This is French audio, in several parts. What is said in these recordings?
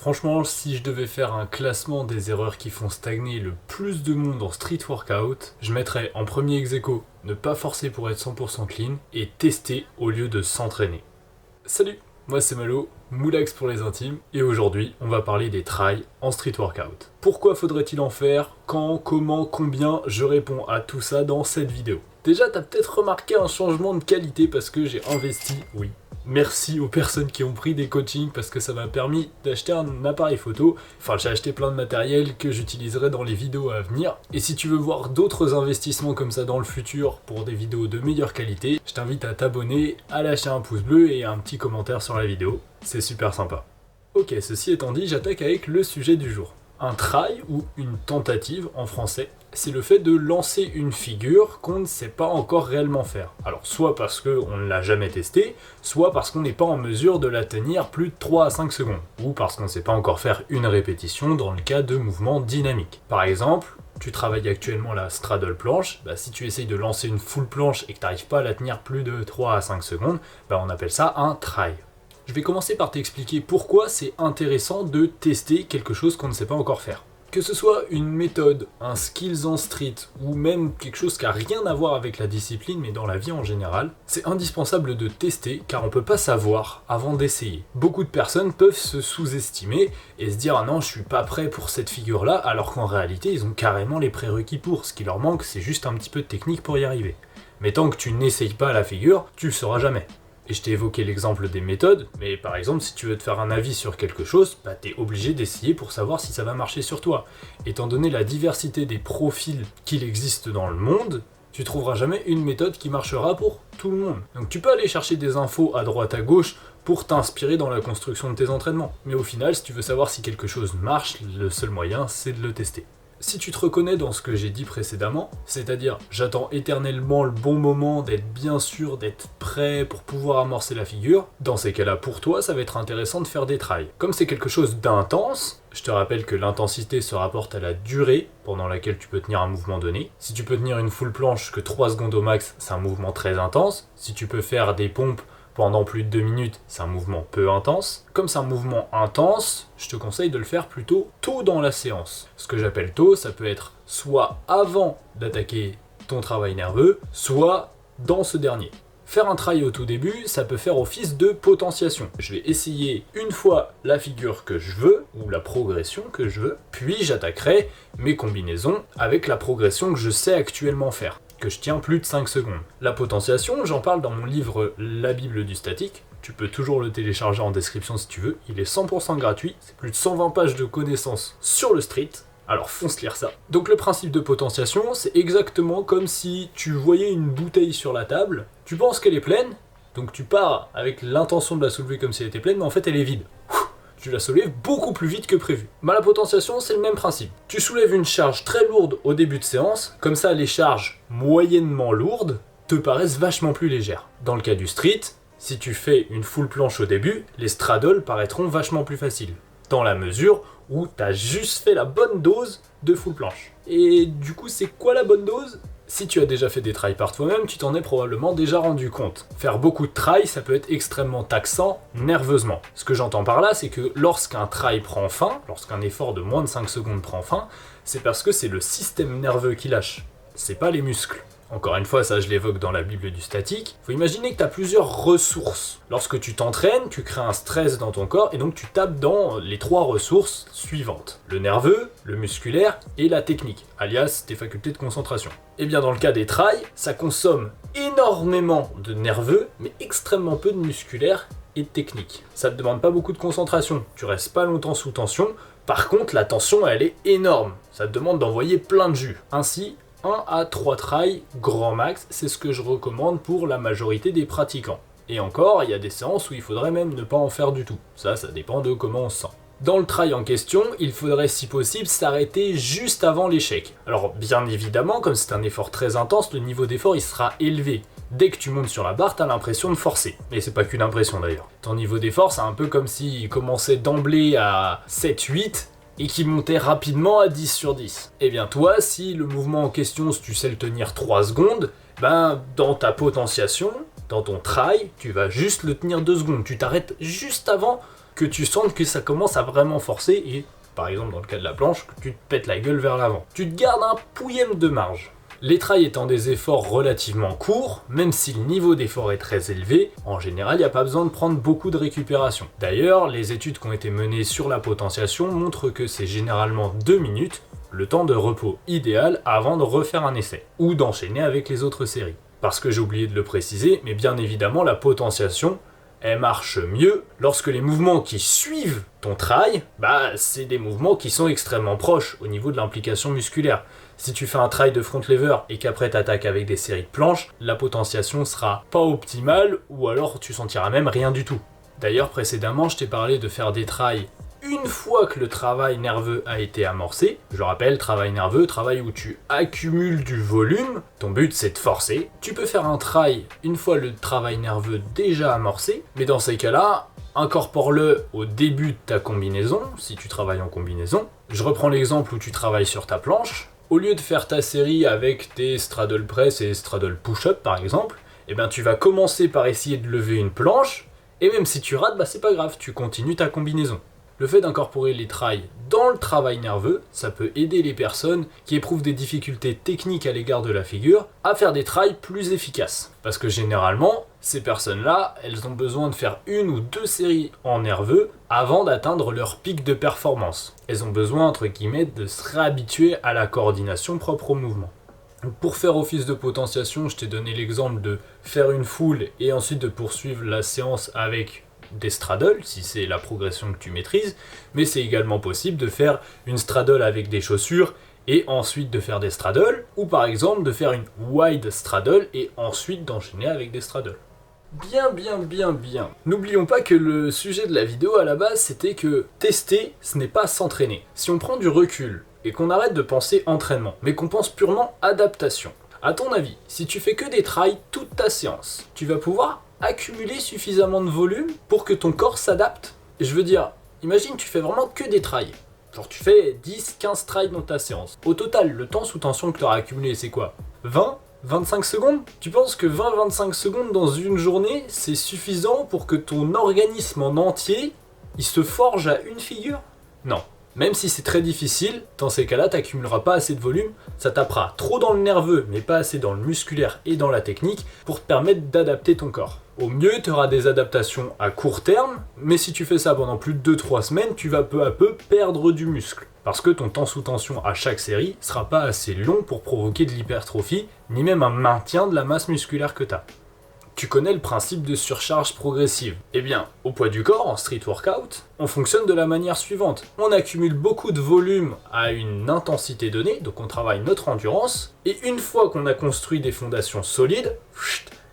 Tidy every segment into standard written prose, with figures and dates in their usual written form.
Franchement, si je devais faire un classement des erreurs qui font stagner le plus de monde en street workout, je mettrais en premier ex aequo ne pas forcer pour être 100% clean et tester au lieu de s'entraîner. Salut, moi c'est Malo, Moulax pour les intimes, et aujourd'hui on va parler des tries en street workout. Pourquoi faudrait-il en faire? Quand? Comment? Combien? Je réponds à tout ça dans cette vidéo. Déjà t'as peut-être remarqué un changement de qualité parce que j'ai investi, oui. Merci aux personnes qui ont pris des coachings parce que ça m'a permis d'acheter un appareil photo. Enfin, j'ai acheté plein de matériel que j'utiliserai dans les vidéos à venir. Et si tu veux voir d'autres investissements comme ça dans le futur pour des vidéos de meilleure qualité, je t'invite à t'abonner, à lâcher un pouce bleu et un petit commentaire sur la vidéo. C'est super sympa. Ok, ceci étant dit, j'attaque avec le sujet du jour. Un try ou une tentative en français, c'est le fait de lancer une figure qu'on ne sait pas encore réellement faire. Alors soit parce qu'on ne l'a jamais testé, soit parce qu'on n'est pas en mesure de la tenir plus de 3 à 5 secondes, ou parce qu'on ne sait pas encore faire une répétition dans le cas de mouvements dynamiques. Par exemple, tu travailles actuellement la straddle planche, si tu essayes de lancer une full planche et que tu n'arrives pas à la tenir plus de 3 à 5 secondes, on appelle ça un try. Je vais commencer par t'expliquer pourquoi c'est intéressant de tester quelque chose qu'on ne sait pas encore faire. Que ce soit une méthode, un skills en street, ou même quelque chose qui n'a rien à voir avec la discipline mais dans la vie en général, c'est indispensable de tester car on peut pas savoir avant d'essayer. Beaucoup de personnes peuvent se sous-estimer et se dire « Ah non, je suis pas prêt pour cette figure-là » alors qu'en réalité ils ont carrément les prérequis pour. Ce qui leur manque, c'est juste un petit peu de technique pour y arriver. Mais tant que tu n'essayes pas la figure, tu le sauras jamais. Et je t'ai évoqué l'exemple des méthodes, mais par exemple, si tu veux te faire un avis sur quelque chose, t'es obligé d'essayer pour savoir si ça va marcher sur toi. Étant donné la diversité des profils qu'il existe dans le monde, tu trouveras jamais une méthode qui marchera pour tout le monde. Donc tu peux aller chercher des infos à droite à gauche pour t'inspirer dans la construction de tes entraînements. Mais au final, si tu veux savoir si quelque chose marche, le seul moyen, c'est de le tester. Si tu te reconnais dans ce que j'ai dit précédemment, c'est-à-dire j'attends éternellement le bon moment d'être bien sûr, d'être prêt pour pouvoir amorcer la figure, dans ces cas-là pour toi ça va être intéressant de faire des tries. Comme c'est quelque chose d'intense, je te rappelle que l'intensité se rapporte à la durée pendant laquelle tu peux tenir un mouvement donné. Si tu peux tenir une full planche que 3 secondes au max, c'est un mouvement très intense. Si tu peux faire des pompes pendant plus de 2 minutes, c'est un mouvement peu intense. Comme c'est un mouvement intense, je te conseille de le faire plutôt tôt dans la séance. Ce que j'appelle tôt, ça peut être soit avant d'attaquer ton travail nerveux, soit dans ce dernier. Faire un try au tout début, ça peut faire office de potentiation. Je vais essayer une fois la figure que je veux, ou la progression que je veux, puis j'attaquerai mes combinaisons avec la progression que je sais actuellement faire, que je tiens plus de 5 secondes. La potentiation, j'en parle dans mon livre La Bible du statique. Tu peux toujours le télécharger en description si tu veux. Il est 100% gratuit. C'est plus de 120 pages de connaissances sur le street. Alors fonce lire ça. Donc le principe de potentiation, c'est exactement comme si tu voyais une bouteille sur la table. Tu penses qu'elle est pleine, donc tu pars avec l'intention de la soulever comme si elle était pleine, mais en fait elle est vide. Tu la soulèves beaucoup plus vite que prévu. La potentiation, c'est le même principe. Tu soulèves une charge très lourde au début de séance, comme ça les charges moyennement lourdes te paraissent vachement plus légères. Dans le cas du street, si tu fais une full planche au début, les straddles paraîtront vachement plus faciles, dans la mesure où tu as juste fait la bonne dose de full planche. Et du coup, c'est quoi la bonne dose ? Si tu as déjà fait des tries par toi-même, tu t'en es probablement déjà rendu compte. Faire beaucoup de tries, ça peut être extrêmement taxant nerveusement. Ce que j'entends par là, c'est que lorsqu'un try prend fin, lorsqu'un effort de moins de 5 secondes prend fin, c'est parce que c'est le système nerveux qui lâche. C'est pas les muscles. Encore une fois, ça je l'évoque dans la Bible du statique. Faut imaginer que tu as plusieurs ressources. Lorsque tu t'entraînes, tu crées un stress dans ton corps et donc tu tapes dans les 3 ressources suivantes. Le nerveux, le musculaire et la technique, alias tes facultés de concentration. Et bien dans le cas des tries, ça consomme énormément de nerveux, mais extrêmement peu de musculaire et de technique. Ça te demande pas beaucoup de concentration, tu restes pas longtemps sous tension. Par contre, la tension, elle est énorme. Ça te demande d'envoyer plein de jus. Ainsi, 1 à 3 tries grand max, c'est ce que je recommande pour la majorité des pratiquants. Et encore, il y a des séances où il faudrait même ne pas en faire du tout. Ça dépend de comment on se sent. Dans le try en question, il faudrait si possible s'arrêter juste avant l'échec. Alors bien évidemment, comme c'est un effort très intense, le niveau d'effort il sera élevé. Dès que tu montes sur la barre, t'as l'impression de forcer. Et c'est pas qu'une impression d'ailleurs. Ton niveau d'effort, c'est un peu comme s'il commençait d'emblée à 7-8, et qui montait rapidement à 10 sur 10. Et bien toi, si le mouvement en question, si tu sais le tenir 3 secondes, dans ta potentiation, dans ton try, tu vas juste le tenir 2 secondes. Tu t'arrêtes juste avant que tu sentes que ça commence à vraiment forcer et, par exemple dans le cas de la planche, que tu te pètes la gueule vers l'avant. Tu te gardes un pouillème de marge. Les trails étant des efforts relativement courts, même si le niveau d'effort est très élevé, en général il n'y a pas besoin de prendre beaucoup de récupération. D'ailleurs, les études qui ont été menées sur la potentiation montrent que c'est généralement 2 minutes, le temps de repos idéal avant de refaire un essai, ou d'enchaîner avec les autres séries. Parce que j'ai oublié de le préciser, mais bien évidemment la potentiation, elle marche mieux lorsque les mouvements qui suivent ton trail, c'est des mouvements qui sont extrêmement proches au niveau de l'implication musculaire. Si tu fais un trail de front lever et qu'après t'attaques avec des séries de planches, la potentiation sera pas optimale ou alors tu sentiras même rien du tout. D'ailleurs précédemment je t'ai parlé de faire des trails une fois que le travail nerveux a été amorcé. Je rappelle, travail nerveux, travail où tu accumules du volume, ton but c'est de forcer. Tu peux faire un trail une fois le travail nerveux déjà amorcé, mais dans ces cas-là, incorpore-le au début de ta combinaison, si tu travailles en combinaison. Je reprends l'exemple où tu travailles sur ta planche. Au lieu de faire ta série avec tes straddle press et straddle push-up par exemple, tu vas commencer par essayer de lever une planche, et même si tu rates, c'est pas grave, tu continues ta combinaison. Le fait d'incorporer les trails dans le travail nerveux, ça peut aider les personnes qui éprouvent des difficultés techniques à l'égard de la figure à faire des trails plus efficaces. Parce que généralement, ces personnes-là, elles ont besoin de faire 1 ou 2 séries en nerveux avant d'atteindre leur pic de performance. Elles ont besoin, entre guillemets, de se réhabituer à la coordination propre au mouvement. Pour faire office de potentiation, je t'ai donné l'exemple de faire une full et ensuite de poursuivre la séance avec des straddles, si c'est la progression que tu maîtrises, mais c'est également possible de faire une straddle avec des chaussures et ensuite de faire des straddles, ou par exemple de faire une wide straddle et ensuite d'enchaîner avec des straddles. Bien. N'oublions pas que le sujet de la vidéo à la base c'était que tester, ce n'est pas s'entraîner. Si on prend du recul et qu'on arrête de penser entraînement, mais qu'on pense purement adaptation, à ton avis, si tu fais que des trails toute ta séance, tu vas pouvoir accumuler suffisamment de volume pour que ton corps s'adapte? Je veux dire, imagine tu fais vraiment que des trails. Genre tu fais 10-15 trails dans ta séance. Au total, le temps sous tension que tu auras accumulé, c'est quoi? 20-25 secondes? Tu penses que 20-25 secondes dans une journée, c'est suffisant pour que ton organisme en entier, il se forge à une figure? Non. Même si c'est très difficile, dans ces cas-là, tu n'accumuleras pas assez de volume, ça tapera trop dans le nerveux, mais pas assez dans le musculaire et dans la technique pour te permettre d'adapter ton corps. Au mieux, tu auras des adaptations à court terme, mais si tu fais ça pendant plus de 2-3 semaines, tu vas peu à peu perdre du muscle. Parce que ton temps sous tension à chaque série sera pas assez long pour provoquer de l'hypertrophie, ni même un maintien de la masse musculaire que tu as. Tu connais le principe de surcharge progressive. Eh bien, au poids du corps, en street workout, on fonctionne de la manière suivante. On accumule beaucoup de volume à une intensité donnée, donc on travaille notre endurance, et une fois qu'on a construit des fondations solides,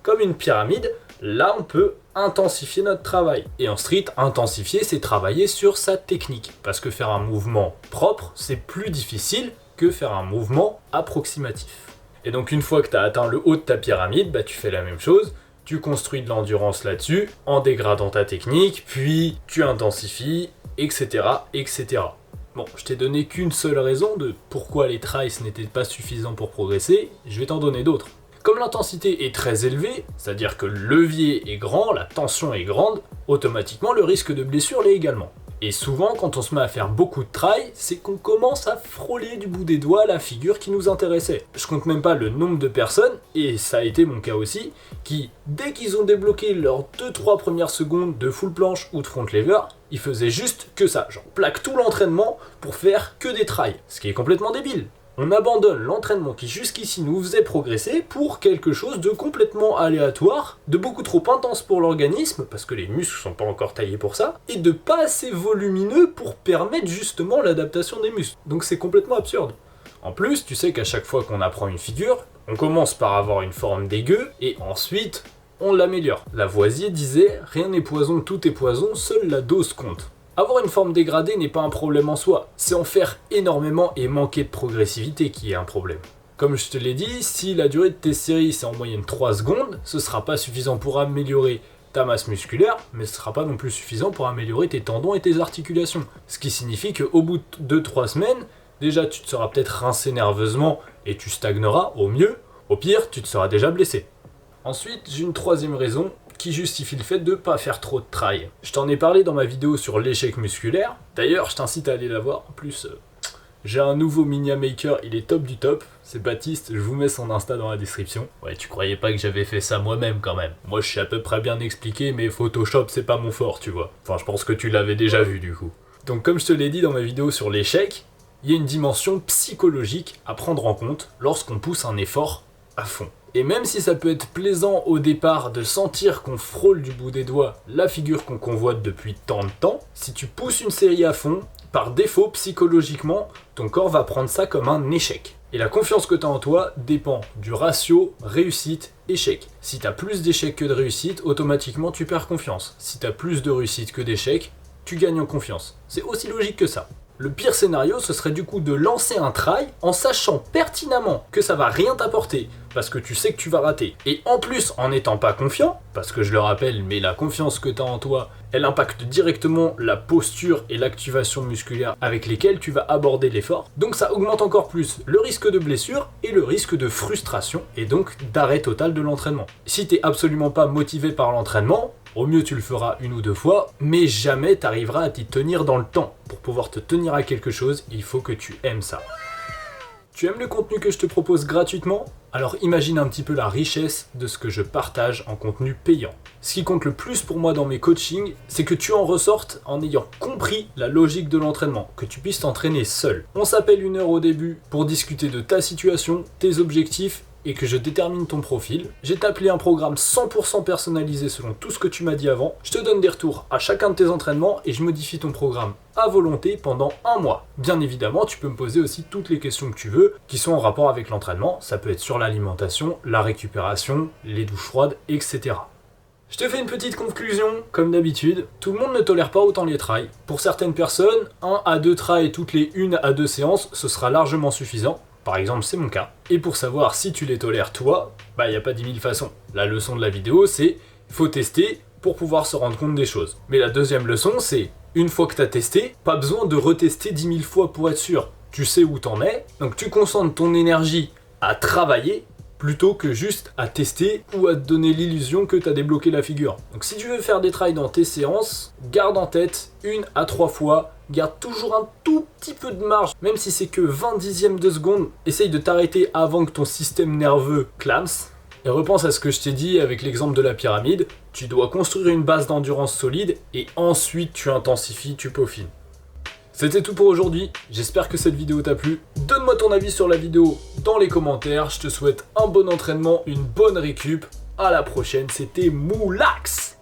comme une pyramide, là on peut intensifier notre travail. Et en street, intensifier, c'est travailler sur sa technique. Parce que faire un mouvement propre, c'est plus difficile que faire un mouvement approximatif. Et donc une fois que tu as atteint le haut de ta pyramide, tu fais la même chose. Tu construis de l'endurance là-dessus, en dégradant ta technique, puis tu intensifies, etc. etc. Bon, je t'ai donné qu'une seule raison de pourquoi les trails n'étaient pas suffisants pour progresser, je vais t'en donner d'autres. Comme l'intensité est très élevée, c'est-à-dire que le levier est grand, la tension est grande, automatiquement le risque de blessure l'est également. Et souvent, quand on se met à faire beaucoup de trails, c'est qu'on commence à frôler du bout des doigts la figure qui nous intéressait. Je compte même pas le nombre de personnes, et ça a été mon cas aussi, qui, dès qu'ils ont débloqué leurs 2-3 premières secondes de full planche ou de front lever, ils faisaient juste que ça, genre plaque tout l'entraînement pour faire que des trails, ce qui est complètement débile. On abandonne l'entraînement qui jusqu'ici nous faisait progresser pour quelque chose de complètement aléatoire, de beaucoup trop intense pour l'organisme, parce que les muscles sont pas encore taillés pour ça, et de pas assez volumineux pour permettre justement l'adaptation des muscles. Donc c'est complètement absurde. En plus, tu sais qu'à chaque fois qu'on apprend une figure, on commence par avoir une forme dégueu, et ensuite, on l'améliore. Lavoisier disait « Rien n'est poison, tout est poison, seule la dose compte ». Avoir une forme dégradée n'est pas un problème en soi, c'est en faire énormément et manquer de progressivité qui est un problème. Comme je te l'ai dit, si la durée de tes séries c'est en moyenne 3 secondes, ce sera pas suffisant pour améliorer ta masse musculaire, mais ce sera pas non plus suffisant pour améliorer tes tendons et tes articulations. Ce qui signifie qu'au bout de 2-3 semaines, déjà tu te seras peut-être rincé nerveusement et tu stagneras au mieux, au pire tu te seras déjà blessé. Ensuite, j'ai une troisième raison qui justifie le fait de pas faire trop de trail. Je t'en ai parlé dans ma vidéo sur l'échec musculaire, d'ailleurs je t'incite à aller la voir, en plus j'ai un nouveau Minia Maker, il est top du top, c'est Baptiste, je vous mets son Insta dans la description. Ouais, tu croyais pas que j'avais fait ça moi-même quand même. Moi je suis à peu près bien expliqué, mais Photoshop c'est pas mon fort, tu vois. Enfin je pense que tu l'avais déjà vu du coup. Donc comme je te l'ai dit dans ma vidéo sur l'échec, il y a une dimension psychologique à prendre en compte lorsqu'on pousse un effort à fond. Et même si ça peut être plaisant au départ de sentir qu'on frôle du bout des doigts la figure qu'on convoite depuis tant de temps, si tu pousses une série à fond, par défaut, psychologiquement, ton corps va prendre ça comme un échec. Et la confiance que tu as en toi dépend du ratio réussite-échec. Si tu as plus d'échecs que de réussite, automatiquement tu perds confiance. Si tu as plus de réussite que d'échecs, tu gagnes en confiance. C'est aussi logique que ça. Le pire scénario, ce serait du coup de lancer un try en sachant pertinemment que ça va rien t'apporter, parce que tu sais que tu vas rater. Et en plus, en n'étant pas confiant, parce que je le rappelle, mais la confiance que tu as en toi, elle impacte directement la posture et l'activation musculaire avec lesquelles tu vas aborder l'effort. Donc ça augmente encore plus le risque de blessure et le risque de frustration, et donc d'arrêt total de l'entraînement. Si tu n'es absolument pas motivé par l'entraînement, au mieux tu le feras une ou deux fois, mais jamais tu arriveras à t'y tenir dans le temps. Pour pouvoir te tenir à quelque chose, il faut que tu aimes ça. Tu aimes le contenu que je te propose gratuitement? Alors imagine un petit peu la richesse de ce que je partage en contenu payant. Ce qui compte le plus pour moi dans mes coachings, c'est que tu en ressortes en ayant compris la logique de l'entraînement, que tu puisses t'entraîner seul. On s'appelle 1 heure au début pour discuter de ta situation, tes objectifs, et que je détermine ton profil. J'ai tablé un programme 100% personnalisé selon tout ce que tu m'as dit avant. Je te donne des retours à chacun de tes entraînements et je modifie ton programme à volonté pendant 1 mois. Bien évidemment, tu peux me poser aussi toutes les questions que tu veux qui sont en rapport avec l'entraînement. Ça peut être sur l'alimentation, la récupération, les douches froides, etc. Je te fais une petite conclusion, comme d'habitude. Tout le monde ne tolère pas autant les trails. Pour certaines personnes, 1 à 2 trails toutes les 1 à 2 séances, ce sera largement suffisant. Par exemple, c'est mon cas. Et pour savoir si tu les tolères toi, il n'y a pas 10 000 façons. La leçon de la vidéo, c'est il faut tester pour pouvoir se rendre compte des choses. Mais la deuxième leçon, c'est une fois que tu as testé, pas besoin de retester 10 000 fois pour être sûr. Tu sais où t'en es, donc tu concentres ton énergie à travailler plutôt que juste à tester ou à te donner l'illusion que tu as débloqué la figure. Donc si tu veux faire des trails dans tes séances, garde en tête 1 à 3 fois, garde toujours un tout petit peu de marge, même si c'est que 20 dixièmes de seconde, essaye de t'arrêter avant que ton système nerveux clame. Et repense à ce que je t'ai dit avec l'exemple de la pyramide, tu dois construire une base d'endurance solide et ensuite tu intensifies, tu peaufines. C'était tout pour aujourd'hui, j'espère que cette vidéo t'a plu. Donne-moi ton avis sur la vidéo dans les commentaires, je te souhaite un bon entraînement, une bonne récup. À la prochaine, c'était Moulax!